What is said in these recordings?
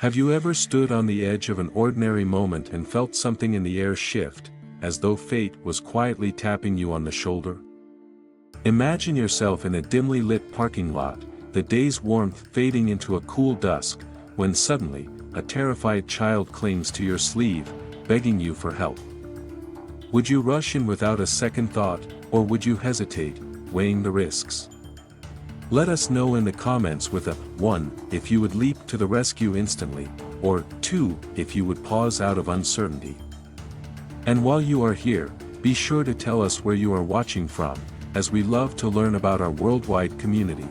Have you ever stood on the edge of an ordinary moment and felt something in the air shift, as though fate was quietly tapping you on the shoulder? Imagine yourself in a dimly lit parking lot, the day's warmth fading into a cool dusk, when suddenly, a terrified child clings to your sleeve, begging you for help. Would you rush in without a second thought, or would you hesitate, weighing the risks? Let us know in the comments with a 1 if you would leap to the rescue instantly, or 2 if you would pause out of uncertainty. And while you are here, be sure to tell us where you are watching from, as we love to learn about our worldwide community.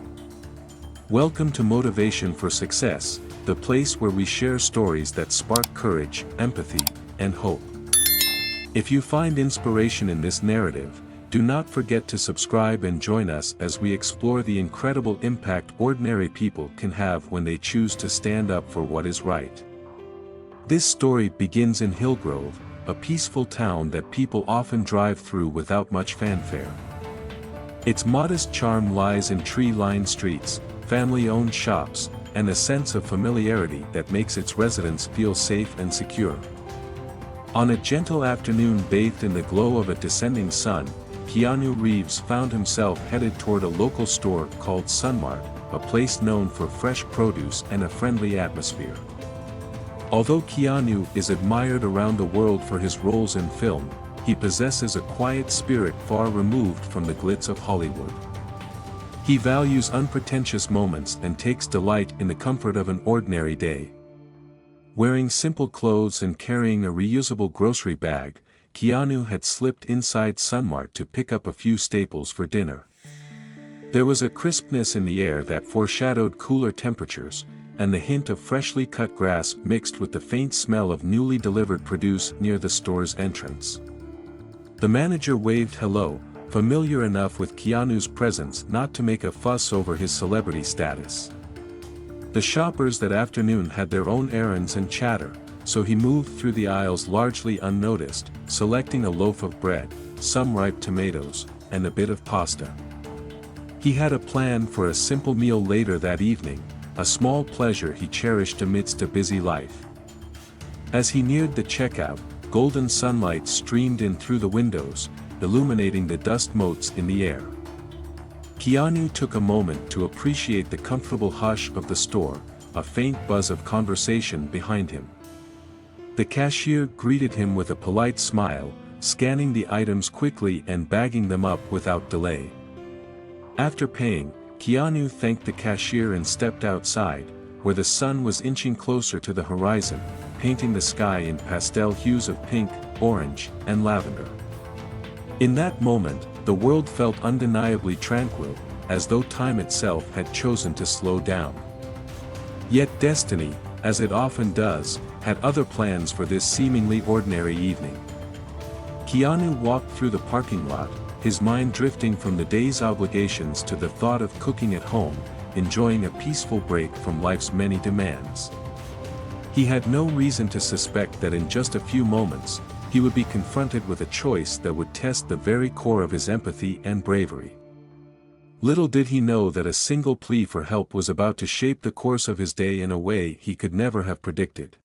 Welcome to Motivation for Success, the place where we share stories that spark courage, empathy, and hope. If you find inspiration in this narrative, do not forget to subscribe and join us as we explore the incredible impact ordinary people can have when they choose to stand up for what is right. This story begins in Hillgrove, a peaceful town that people often drive through without much fanfare. Its modest charm lies in tree-lined streets, family-owned shops, and a sense of familiarity that makes its residents feel safe and secure. On a gentle afternoon bathed in the glow of a descending sun, Keanu Reeves found himself headed toward a local store called Sunmart, a place known for fresh produce and a friendly atmosphere. Although Keanu is admired around the world for his roles in film, he possesses a quiet spirit far removed from the glitz of Hollywood. He values unpretentious moments and takes delight in the comfort of an ordinary day. Wearing simple clothes and carrying a reusable grocery bag, Keanu had slipped inside Sunmart to pick up a few staples for dinner. There was a crispness in the air that foreshadowed cooler temperatures, and the hint of freshly cut grass mixed with the faint smell of newly delivered produce near the store's entrance. The manager waved hello, familiar enough with Keanu's presence not to make a fuss over his celebrity status. The shoppers that afternoon had their own errands and chatter, so he moved through the aisles largely unnoticed, selecting a loaf of bread, some ripe tomatoes, and a bit of pasta. He had a plan for a simple meal later that evening, a small pleasure he cherished amidst a busy life. As he neared the checkout, golden sunlight streamed in through the windows, illuminating the dust motes in the air. Keanu took a moment to appreciate the comfortable hush of the store, a faint buzz of conversation behind him. The cashier greeted him with a polite smile, scanning the items quickly and bagging them up without delay. After paying, Keanu thanked the cashier and stepped outside, where the sun was inching closer to the horizon, painting the sky in pastel hues of pink, orange, and lavender. In that moment, the world felt undeniably tranquil, as though time itself had chosen to slow down. Yet destiny, as it often does, had other plans for this seemingly ordinary evening. Keanu walked through the parking lot, his mind drifting from the day's obligations to the thought of cooking at home, enjoying a peaceful break from life's many demands. He had no reason to suspect that in just a few moments, he would be confronted with a choice that would test the very core of his empathy and bravery. Little did he know that a single plea for help was about to shape the course of his day in a way he could never have predicted.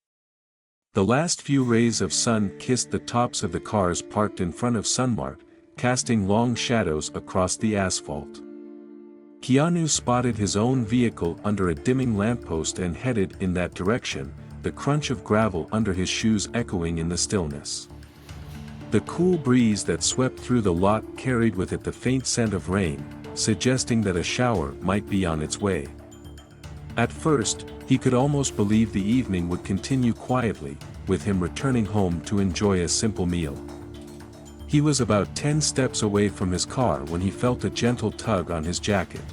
The last few rays of sun kissed the tops of the cars parked in front of Sunmart, casting long shadows across the asphalt. Keanu spotted his own vehicle under a dimming lamppost and headed in that direction, the crunch of gravel under his shoes echoing in the stillness. The cool breeze that swept through the lot carried with it the faint scent of rain, suggesting that a shower might be on its way. At first, he could almost believe the evening would continue quietly, with him returning home to enjoy a simple meal. He was about 10 steps away from his car when he felt a gentle tug on his jacket.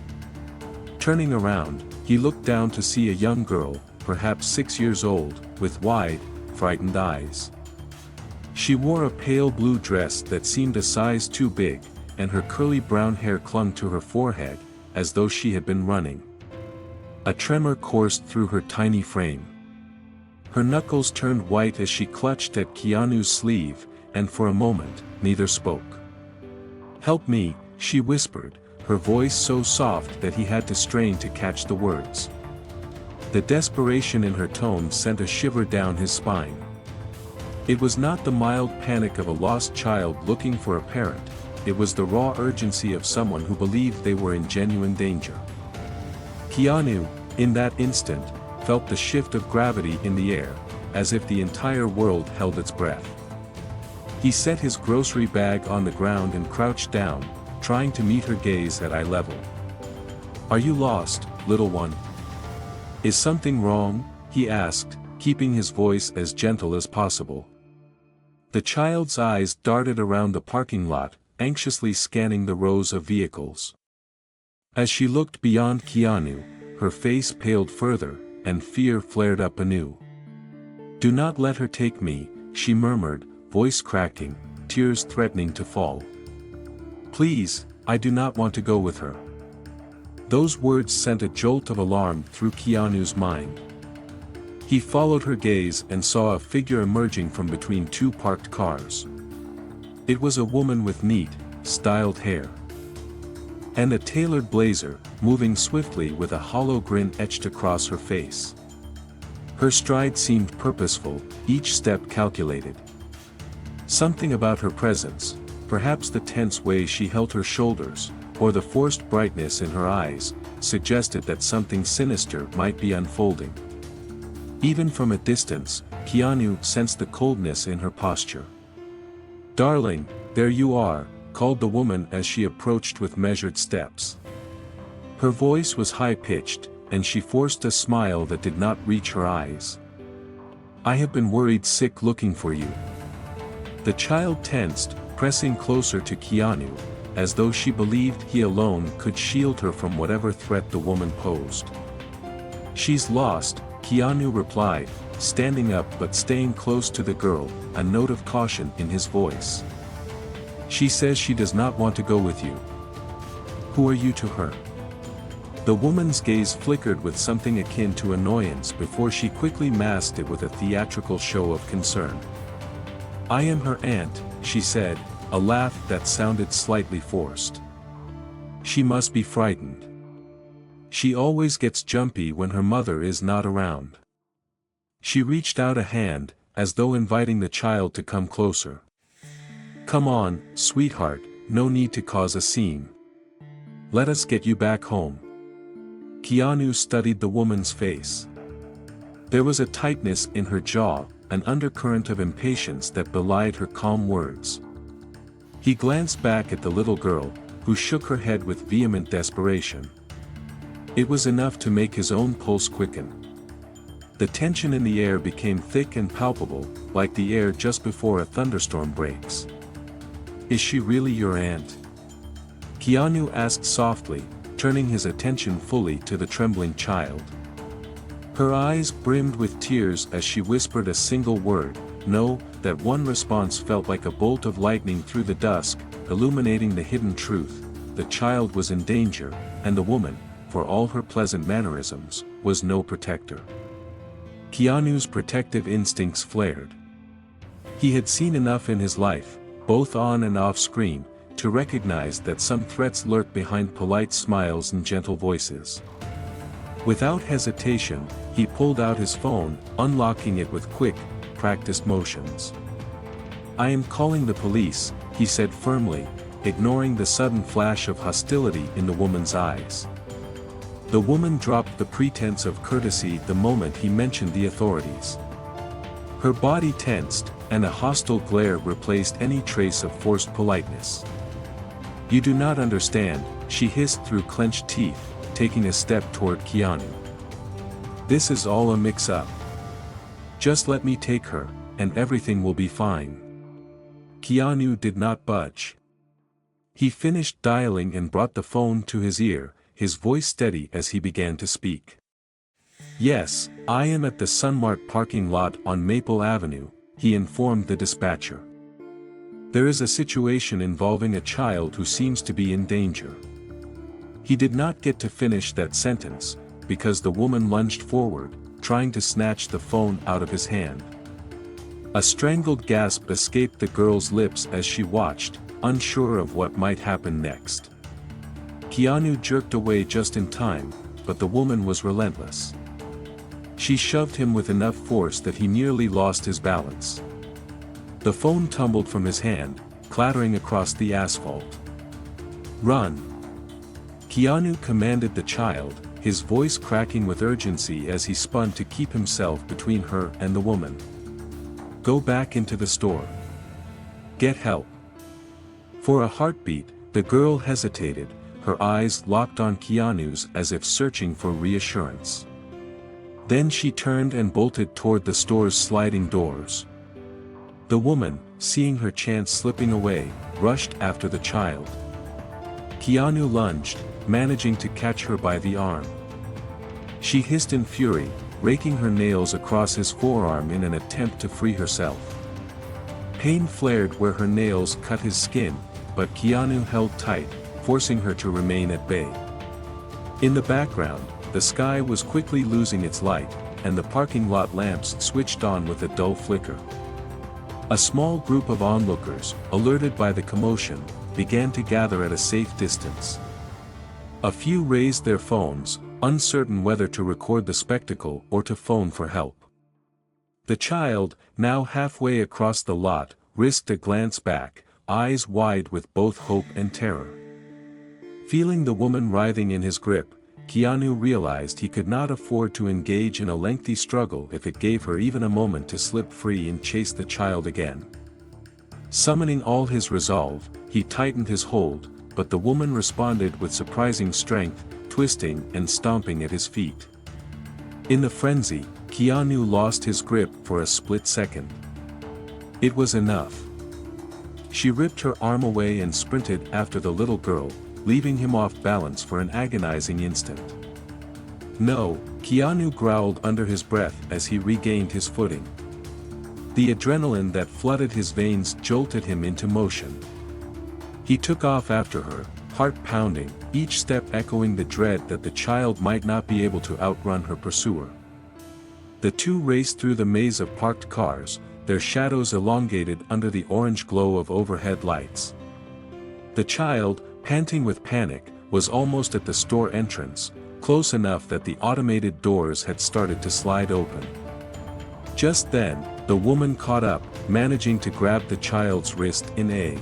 Turning around, he looked down to see a young girl, perhaps 6 years old, with wide, frightened eyes. She wore a pale blue dress that seemed a size too big, and her curly brown hair clung to her forehead, as though she had been running. A tremor coursed through her tiny frame. Her knuckles turned white as she clutched at Keanu's sleeve, and for a moment, neither spoke. "Help me," she whispered, her voice so soft that he had to strain to catch the words. The desperation in her tone sent a shiver down his spine. It was not the mild panic of a lost child looking for a parent, it was the raw urgency of someone who believed they were in genuine danger. Keanu, in that instant, felt the shift of gravity in the air, as if the entire world held its breath. He set his grocery bag on the ground and crouched down, trying to meet her gaze at eye level. "Are you lost, little one? Is something wrong?" he asked, keeping his voice as gentle as possible. The child's eyes darted around the parking lot, anxiously scanning the rows of vehicles. As she looked beyond Keanu, her face paled further, and fear flared up anew. "Do not let her take me," she murmured, voice cracking, tears threatening to fall. "Please, I do not want to go with her." Those words sent a jolt of alarm through Keanu's mind. He followed her gaze and saw a figure emerging from between two parked cars. It was a woman with neat, styled hair and a tailored blazer, moving swiftly with a hollow grin etched across her face. Her stride seemed purposeful, each step calculated. Something about her presence, perhaps the tense way she held her shoulders, or the forced brightness in her eyes, suggested that something sinister might be unfolding. Even from a distance, Keanu sensed the coldness in her posture. "Darling, there you are," called the woman as she approached with measured steps. Her voice was high-pitched, and she forced a smile that did not reach her eyes. "I have been worried sick looking for you." The child tensed, pressing closer to Keanu, as though she believed he alone could shield her from whatever threat the woman posed. "She's lost," Keanu replied, standing up but staying close to the girl, a note of caution in his voice. "She says she does not want to go with you. Who are you to her?" The woman's gaze flickered with something akin to annoyance before she quickly masked it with a theatrical show of concern. "I am her aunt," she said, a laugh that sounded slightly forced. "She must be frightened. She always gets jumpy when her mother is not around." She reached out a hand, as though inviting the child to come closer. "Come on, sweetheart, no need to cause a scene. Let us get you back home." Keanu studied the woman's face. There was a tightness in her jaw, an undercurrent of impatience that belied her calm words. He glanced back at the little girl, who shook her head with vehement desperation. It was enough to make his own pulse quicken. The tension in the air became thick and palpable, like the air just before a thunderstorm breaks. "Is she really your aunt?" Keanu asked softly, turning his attention fully to the trembling child. Her eyes brimmed with tears as she whispered a single word, "No." That one response felt like a bolt of lightning through the dusk, illuminating the hidden truth. The child was in danger, and the woman, for all her pleasant mannerisms, was no protector. Keanu's protective instincts flared. He had seen enough in his life, both on and off screen, to recognize that some threats lurk behind polite smiles and gentle voices. Without hesitation, he pulled out his phone, unlocking it with quick, practiced motions. "I am calling the police," he said firmly, ignoring the sudden flash of hostility in the woman's eyes. The woman dropped the pretense of courtesy the moment he mentioned the authorities. Her body tensed, and a hostile glare replaced any trace of forced politeness. "You do not understand," she hissed through clenched teeth, taking a step toward Keanu. "This is all a mix-up. Just let me take her, and everything will be fine." Keanu did not budge. He finished dialing and brought the phone to his ear, his voice steady as he began to speak. "Yes, I am at the Sunmart parking lot on Maple Avenue," he informed the dispatcher. "There is a situation involving a child who seems to be in danger." He did not get to finish that sentence, because the woman lunged forward, trying to snatch the phone out of his hand. A strangled gasp escaped the girl's lips as she watched, unsure of what might happen next. Keanu jerked away just in time, but the woman was relentless. She shoved him with enough force that he nearly lost his balance. The phone tumbled from his hand, clattering across the asphalt. "Run!" Keanu commanded the child, his voice cracking with urgency as he spun to keep himself between her and the woman. "Go back into the store. Get help." For a heartbeat, the girl hesitated, her eyes locked on Keanu's as if searching for reassurance. Then she turned and bolted toward the store's sliding doors. The woman, seeing her chance slipping away, rushed after the child. Keanu lunged, managing to catch her by the arm. She hissed in fury, raking her nails across his forearm in an attempt to free herself. Pain flared where her nails cut his skin, but Keanu held tight, forcing her to remain at bay. In the background, the sky was quickly losing its light, and the parking lot lamps switched on with a dull flicker. A small group of onlookers, alerted by the commotion, began to gather at a safe distance. A few raised their phones, uncertain whether to record the spectacle or to phone for help. The child, now halfway across the lot, risked a glance back, eyes wide with both hope and terror. Feeling the woman writhing in his grip, Keanu realized he could not afford to engage in a lengthy struggle if it gave her even a moment to slip free and chase the child again. Summoning all his resolve, he tightened his hold, but the woman responded with surprising strength, twisting and stomping at his feet. In the frenzy, Keanu lost his grip for a split second. It was enough. She ripped her arm away and sprinted after the little girl, leaving him off balance for an agonizing instant. "No," Keanu growled under his breath as he regained his footing. The adrenaline that flooded his veins jolted him into motion. He took off after her, heart pounding, each step echoing the dread that the child might not be able to outrun her pursuer. The two raced through the maze of parked cars, their shadows elongated under the orange glow of overhead lights. The child, panting with panic, was almost at the store entrance, close enough that the automated doors had started to slide open. Just then, the woman caught up, managing to grab the child's wrist in a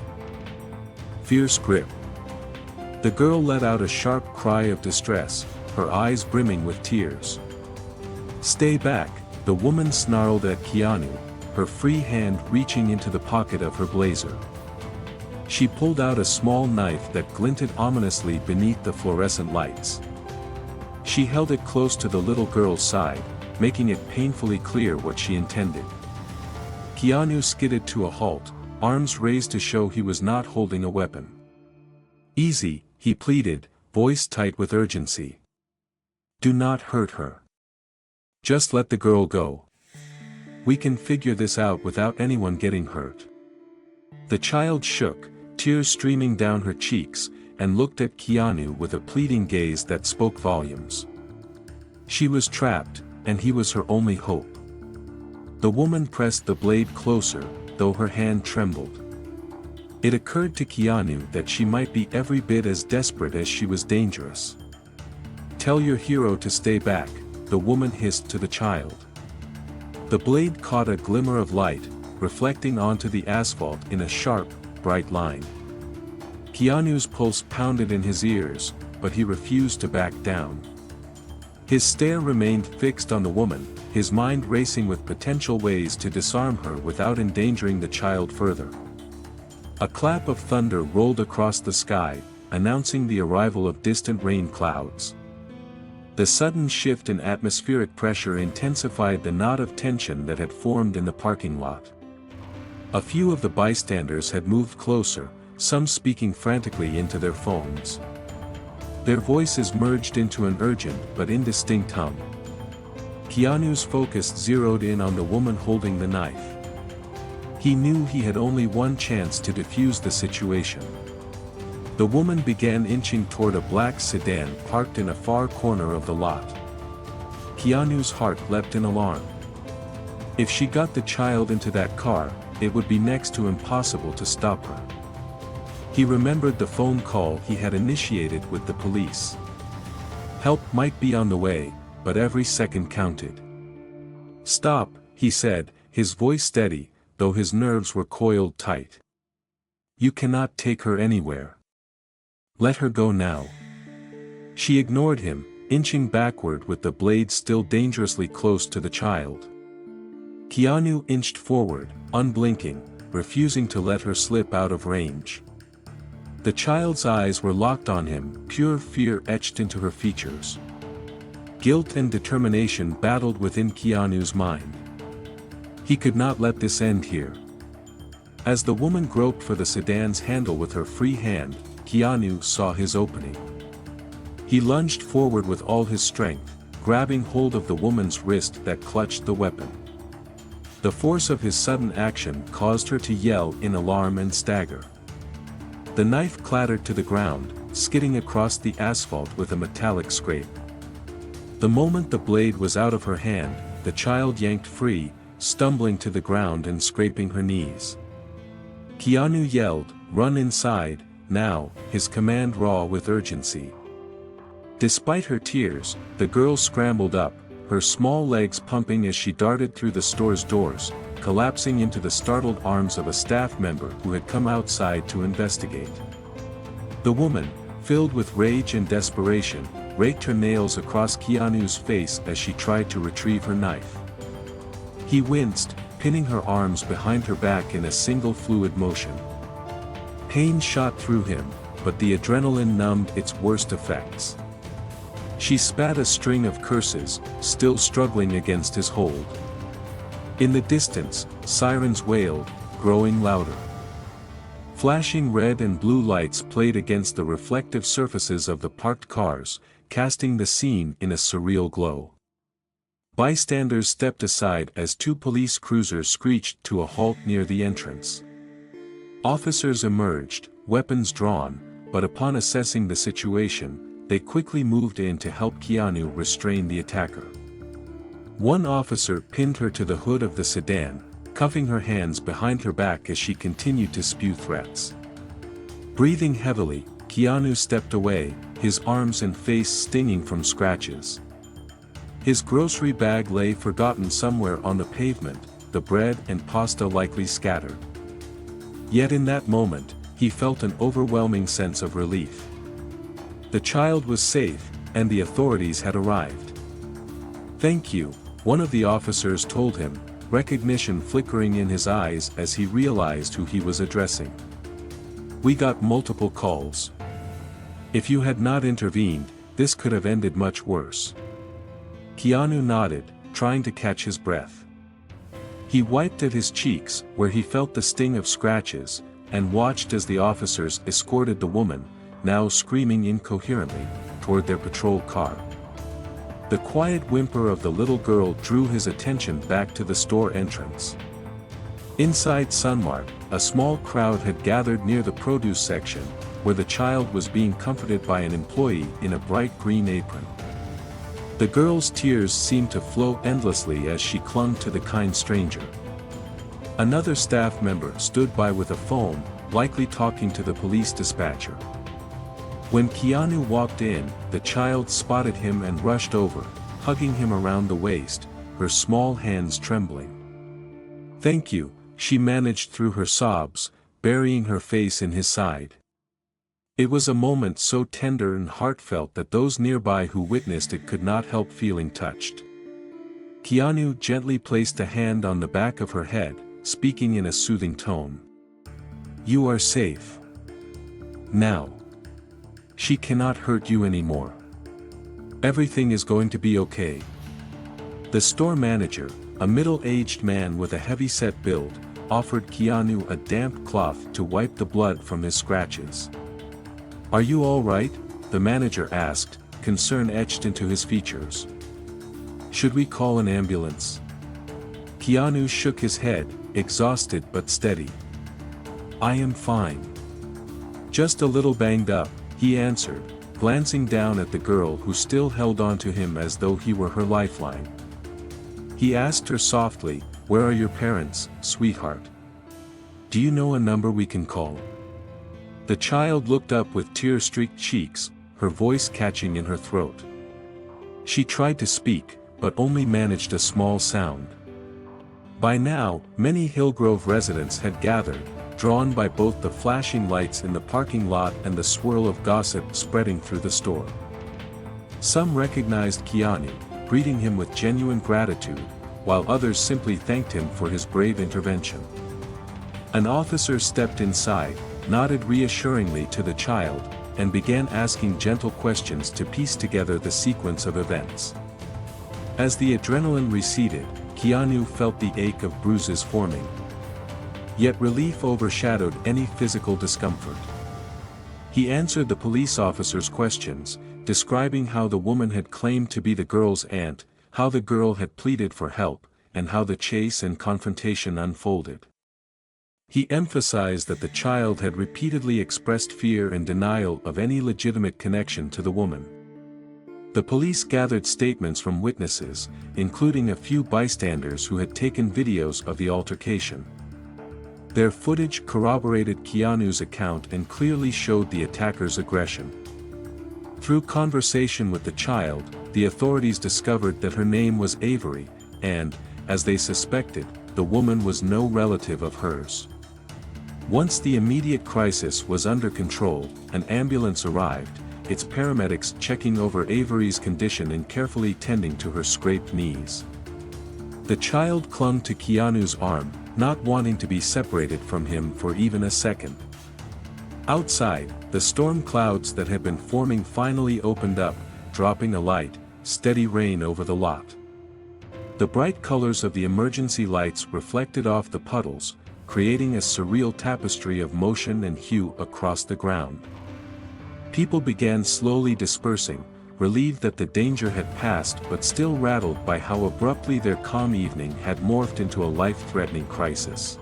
fierce grip. The girl let out a sharp cry of distress, her eyes brimming with tears. "Stay back," the woman snarled at Keanu, her free hand reaching into the pocket of her blazer. She pulled out a small knife that glinted ominously beneath the fluorescent lights. She held it close to the little girl's side, making it painfully clear what she intended. Keanu skidded to a halt, arms raised to show he was not holding a weapon. "Easy," he pleaded, voice tight with urgency. "Do not hurt her. Just let the girl go. We can figure this out without anyone getting hurt." The child shook, tears streaming down her cheeks, and looked at Keanu with a pleading gaze that spoke volumes. She was trapped, and he was her only hope. The woman pressed the blade closer, though her hand trembled. It occurred to Keanu that she might be every bit as desperate as she was dangerous. "Tell your hero to stay back," the woman hissed to the child. The blade caught a glimmer of light, reflecting onto the asphalt in a sharp, bright line. Keanu's pulse pounded in his ears, but he refused to back down. His stare remained fixed on the woman, his mind racing with potential ways to disarm her without endangering the child further. A clap of thunder rolled across the sky, announcing the arrival of distant rain clouds. The sudden shift in atmospheric pressure intensified the knot of tension that had formed in the parking lot. A few of the bystanders had moved closer, some speaking frantically into their phones. Their voices merged into an urgent but indistinct hum. Keanu's focus zeroed in on the woman holding the knife. He knew he had only one chance to defuse the situation. The woman began inching toward a black sedan parked in a far corner of the lot. Keanu's heart leapt in alarm. If she got the child into that car, it would be next to impossible to stop her. He remembered the phone call he had initiated with the police. Help might be on the way, but every second counted. "Stop," he said, his voice steady, though his nerves were coiled tight. "You cannot take her anywhere. Let her go now." She ignored him, inching backward with the blade still dangerously close to the child. Keanu inched forward, unblinking, refusing to let her slip out of range. The child's eyes were locked on him, pure fear etched into her features. Guilt and determination battled within Keanu's mind. He could not let this end here. As the woman groped for the sedan's handle with her free hand, Keanu saw his opening. He lunged forward with all his strength, grabbing hold of the woman's wrist that clutched the weapon. The force of his sudden action caused her to yell in alarm and stagger. The knife clattered to the ground, skidding across the asphalt with a metallic scrape. The moment the blade was out of her hand, the child yanked free, stumbling to the ground and scraping her knees. Keanu yelled, "Run inside, now," his command raw with urgency. Despite her tears, the girl scrambled up, her small legs pumping as she darted through the store's doors, collapsing into the startled arms of a staff member who had come outside to investigate. The woman, filled with rage and desperation, raked her nails across Keanu's face as she tried to retrieve her knife. He winced, pinning her arms behind her back in a single fluid motion. Pain shot through him, but the adrenaline numbed its worst effects. She spat a string of curses, still struggling against his hold. In the distance, sirens wailed, growing louder. Flashing red and blue lights played against the reflective surfaces of the parked cars, casting the scene in a surreal glow. Bystanders stepped aside as two police cruisers screeched to a halt near the entrance. Officers emerged, weapons drawn, but upon assessing the situation, they quickly moved in to help Keanu restrain the attacker. One officer pinned her to the hood of the sedan, cuffing her hands behind her back as she continued to spew threats. Breathing heavily, Keanu stepped away, his arms and face stinging from scratches. His grocery bag lay forgotten somewhere on the pavement, the bread and pasta likely scattered. Yet in that moment, he felt an overwhelming sense of relief. The child was safe, and the authorities had arrived. "Thank you," one of the officers told him, recognition flickering in his eyes as he realized who he was addressing. "We got multiple calls. If you had not intervened, this could have ended much worse." Keanu nodded, trying to catch his breath. He wiped at his cheeks, where he felt the sting of scratches, and watched as the officers escorted the woman, now screaming incoherently, toward their patrol car. The quiet whimper of the little girl drew his attention back to the store entrance. Inside Sunmart, a small crowd had gathered near the produce section, where the child was being comforted by an employee in a bright green apron. The girl's tears seemed to flow endlessly as she clung to the kind stranger. Another staff member stood by with a phone, likely talking to the police dispatcher. When Keanu walked in, the child spotted him and rushed over, hugging him around the waist, her small hands trembling. "Thank you," she managed through her sobs, burying her face in his side. It was a moment so tender and heartfelt that those nearby who witnessed it could not help feeling touched. Keanu gently placed a hand on the back of her head, speaking in a soothing tone. "You are safe. Now. She cannot hurt you anymore. Everything is going to be okay." The store manager, a middle-aged man with a heavy-set build, offered Keanu a damp cloth to wipe the blood from his scratches. "Are you all right?" the manager asked, concern etched into his features. "Should we call an ambulance?" Keanu shook his head, exhausted but steady. "I am fine. Just a little banged up," he answered, glancing down at the girl who still held on to him as though he were her lifeline. He asked her softly, "Where are your parents, sweetheart? Do you know a number we can call?" The child looked up with tear-streaked cheeks, her voice catching in her throat. She tried to speak, but only managed a small sound. By now, many Hillgrove residents had gathered, drawn by both the flashing lights in the parking lot and the swirl of gossip spreading through the store. Some recognized Keanu, greeting him with genuine gratitude, while others simply thanked him for his brave intervention. An officer stepped inside, nodded reassuringly to the child, and began asking gentle questions to piece together the sequence of events. As the adrenaline receded, Keanu felt the ache of bruises forming. Yet relief overshadowed any physical discomfort. He answered the police officer's questions, describing how the woman had claimed to be the girl's aunt, how the girl had pleaded for help, and how the chase and confrontation unfolded. He emphasized that the child had repeatedly expressed fear and denial of any legitimate connection to the woman. The police gathered statements from witnesses, including a few bystanders who had taken videos of the altercation. Their footage corroborated Keanu's account and clearly showed the attacker's aggression. Through conversation with the child, the authorities discovered that her name was Avery, and, as they suspected, the woman was no relative of hers. Once the immediate crisis was under control, an ambulance arrived, its paramedics checking over Avery's condition and carefully tending to her scraped knees. The child clung to Keanu's arm, not wanting to be separated from him for even a second. Outside, the storm clouds that had been forming finally opened up, dropping a light, steady rain over the lot. The bright colors of the emergency lights reflected off the puddles, creating a surreal tapestry of motion and hue across the ground. People began slowly dispersing, relieved that the danger had passed but still rattled by how abruptly their calm evening had morphed into a life-threatening crisis.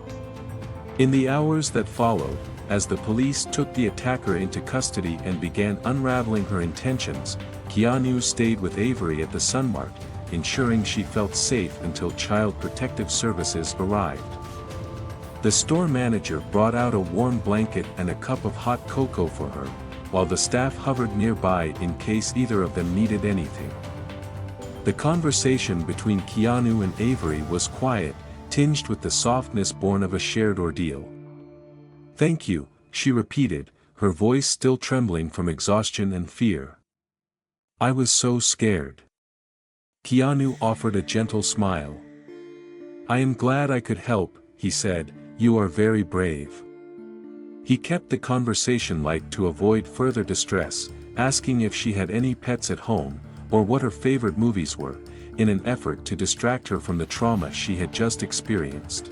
In the hours that followed, as the police took the attacker into custody and began unraveling her intentions, Keanu stayed with Avery at the Sunmark, ensuring she felt safe until Child Protective Services arrived. The store manager brought out a warm blanket and a cup of hot cocoa for her, while the staff hovered nearby in case either of them needed anything. The conversation between Keanu and Avery was quiet, tinged with the softness born of a shared ordeal. "Thank you," she repeated, her voice still trembling from exhaustion and fear. "I was so scared." Keanu offered a gentle smile. "I am glad I could help," he said, "you are very brave." He kept the conversation light to avoid further distress, asking if she had any pets at home, or what her favorite movies were, in an effort to distract her from the trauma she had just experienced.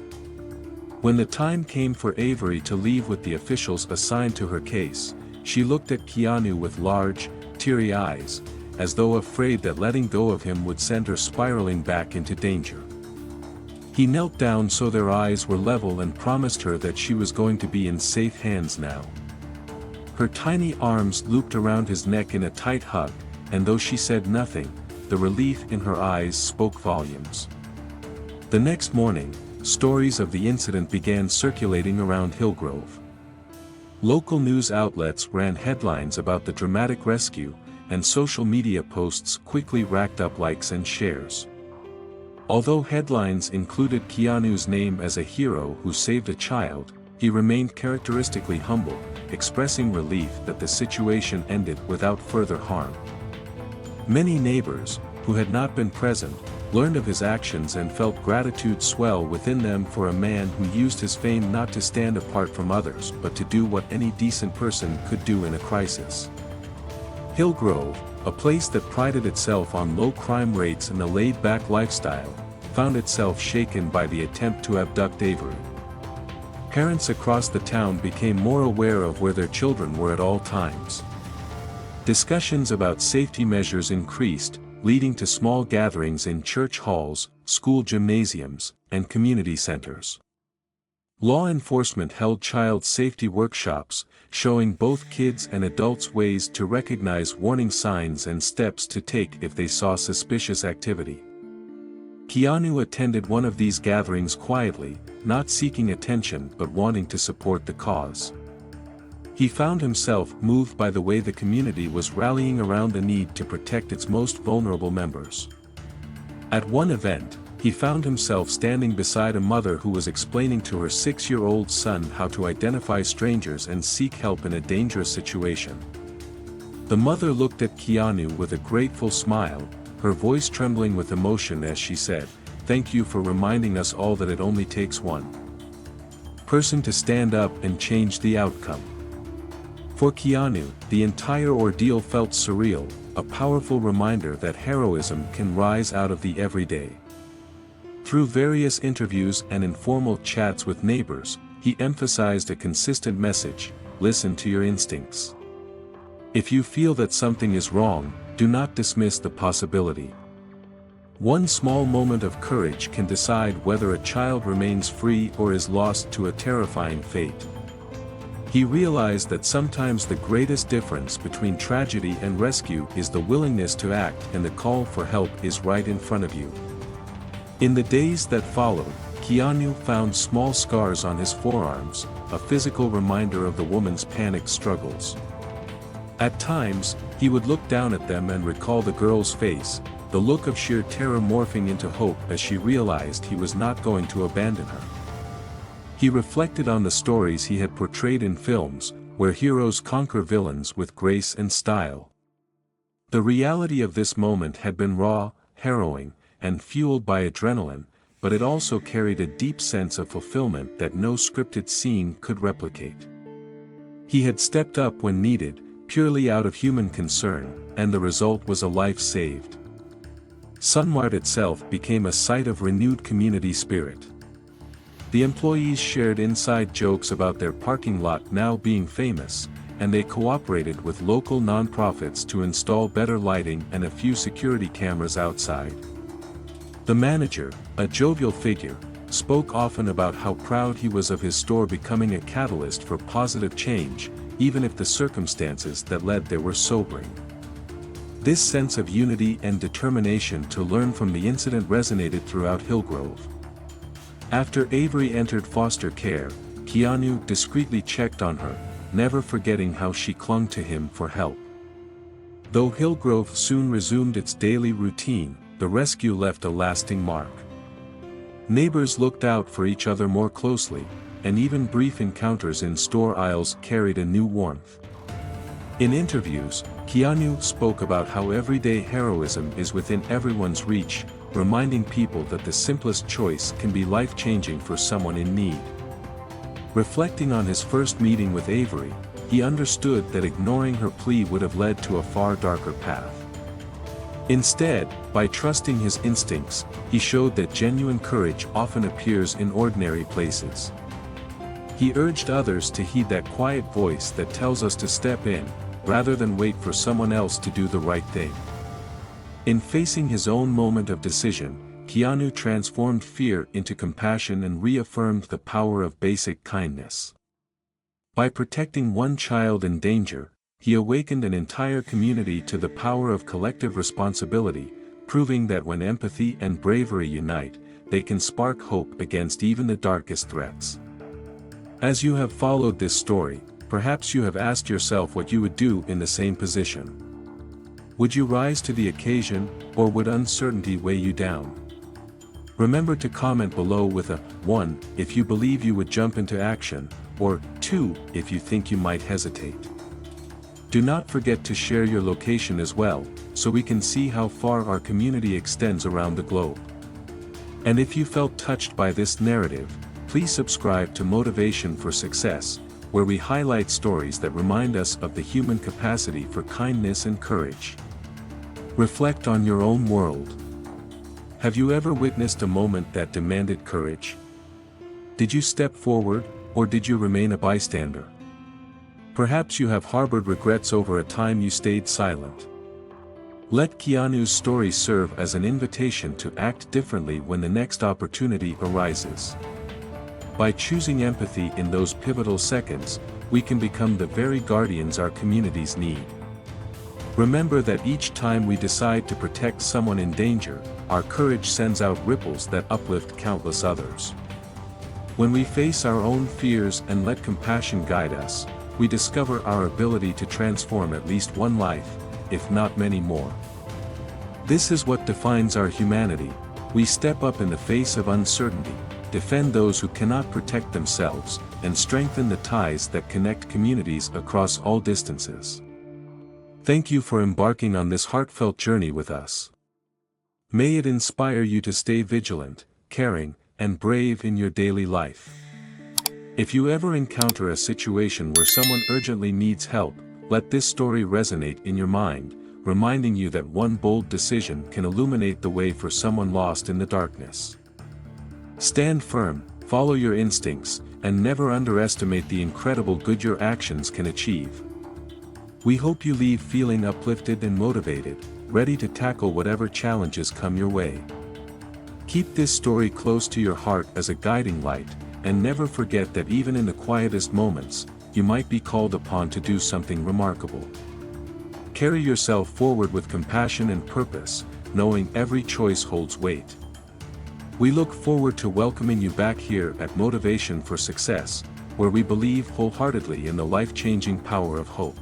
When the time came for Avery to leave with the officials assigned to her case, she looked at Keanu with large, teary eyes, as though afraid that letting go of him would send her spiraling back into danger. He knelt down so their eyes were level and promised her that she was going to be in safe hands now. Her tiny arms looped around his neck in a tight hug, and though she said nothing, the relief in her eyes spoke volumes. The next morning, stories of the incident began circulating around Hillgrove. Local news outlets ran headlines about the dramatic rescue, and social media posts quickly racked up likes and shares. Although headlines included Keanu's name as a hero who saved a child, he remained characteristically humble, expressing relief that the situation ended without further harm. Many neighbors, who had not been present, learned of his actions and felt gratitude swell within them for a man who used his fame not to stand apart from others but to do what any decent person could do in a crisis. Hillgrove, a place that prided itself on low crime rates and a laid-back lifestyle, found itself shaken by the attempt to abduct Avery. Parents across the town became more aware of where their children were at all times. Discussions about safety measures increased, leading to small gatherings in church halls, school gymnasiums, and community centers. Law enforcement held child safety workshops, showing both kids and adults ways to recognize warning signs and steps to take if they saw suspicious activity. Keanu attended one of these gatherings quietly, not seeking attention but wanting to support the cause. He found himself moved by the way the community was rallying around the need to protect its most vulnerable members. At one event, he found himself standing beside a mother who was explaining to her 6-year-old son how to identify strangers and seek help in a dangerous situation. The mother looked at Keanu with a grateful smile, her voice trembling with emotion as she said, "Thank you for reminding us all that it only takes one person to stand up and change the outcome." For Keanu, the entire ordeal felt surreal, a powerful reminder that heroism can rise out of the everyday. Through various interviews and informal chats with neighbors, he emphasized a consistent message: listen to your instincts. If you feel that something is wrong, do not dismiss the possibility. One small moment of courage can decide whether a child remains free or is lost to a terrifying fate. He realized that sometimes the greatest difference between tragedy and rescue is the willingness to act, and the call for help is right in front of you. In the days that followed, Keanu found small scars on his forearms, a physical reminder of the woman's panic struggles. At times, he would look down at them and recall the girl's face, the look of sheer terror morphing into hope as she realized he was not going to abandon her. He reflected on the stories he had portrayed in films, where heroes conquer villains with grace and style. The reality of this moment had been raw, harrowing, and fueled by adrenaline, but it also carried a deep sense of fulfillment that no scripted scene could replicate. He had stepped up when needed, purely out of human concern, and the result was a life saved. Sunmart itself became a site of renewed community spirit. The employees shared inside jokes about their parking lot now being famous, and they cooperated with local nonprofits to install better lighting and a few security cameras outside. The manager, a jovial figure, spoke often about how proud he was of his store becoming a catalyst for positive change, even if the circumstances that led there were sobering. This sense of unity and determination to learn from the incident resonated throughout Hillgrove. After Avery entered foster care, Keanu discreetly checked on her, never forgetting how she clung to him for help. Though Hillgrove soon resumed its daily routine, the rescue left a lasting mark. Neighbors looked out for each other more closely, and even brief encounters in store aisles carried a new warmth. In interviews, Keanu spoke about how everyday heroism is within everyone's reach, reminding people that the simplest choice can be life-changing for someone in need. Reflecting on his first meeting with Avery, he understood that ignoring her plea would have led to a far darker path. Instead, by trusting his instincts, he showed that genuine courage often appears in ordinary places. He urged others to heed that quiet voice that tells us to step in, rather than wait for someone else to do the right thing. In facing his own moment of decision, Keanu transformed fear into compassion and reaffirmed the power of basic kindness. By protecting one child in danger, he awakened an entire community to the power of collective responsibility, proving that when empathy and bravery unite, they can spark hope against even the darkest threats. As you have followed this story, perhaps you have asked yourself what you would do in the same position. Would you rise to the occasion, or would uncertainty weigh you down? Remember to comment below with a 1 if you believe you would jump into action, or 2 if you think you might hesitate. Do not forget to share your location as well, so we can see how far our community extends around the globe. And if you felt touched by this narrative, please subscribe to Motivation for Success, where we highlight stories that remind us of the human capacity for kindness and courage. Reflect on your own world. Have you ever witnessed a moment that demanded courage? Did you step forward, or did you remain a bystander? Perhaps you have harbored regrets over a time you stayed silent. Let Keanu's story serve as an invitation to act differently when the next opportunity arises. By choosing empathy in those pivotal seconds, we can become the very guardians our communities need. Remember that each time we decide to protect someone in danger, our courage sends out ripples that uplift countless others. When we face our own fears and let compassion guide us, we discover our ability to transform at least one life, if not many more. This is what defines our humanity. We step up in the face of uncertainty, defend those who cannot protect themselves, and strengthen the ties that connect communities across all distances. Thank you for embarking on this heartfelt journey with us. May it inspire you to stay vigilant, caring, and brave in your daily life. If you ever encounter a situation where someone urgently needs help, let this story resonate in your mind, reminding you that one bold decision can illuminate the way for someone lost in the darkness. Stand firm, follow your instincts, and never underestimate the incredible good your actions can achieve. We hope you leave feeling uplifted and motivated, ready to tackle whatever challenges come your way. Keep this story close to your heart as a guiding light, and never forget that even in the quietest moments, you might be called upon to do something remarkable. Carry yourself forward with compassion and purpose, knowing every choice holds weight. We look forward to welcoming you back here at Motivation for Success, where we believe wholeheartedly in the life-changing power of hope.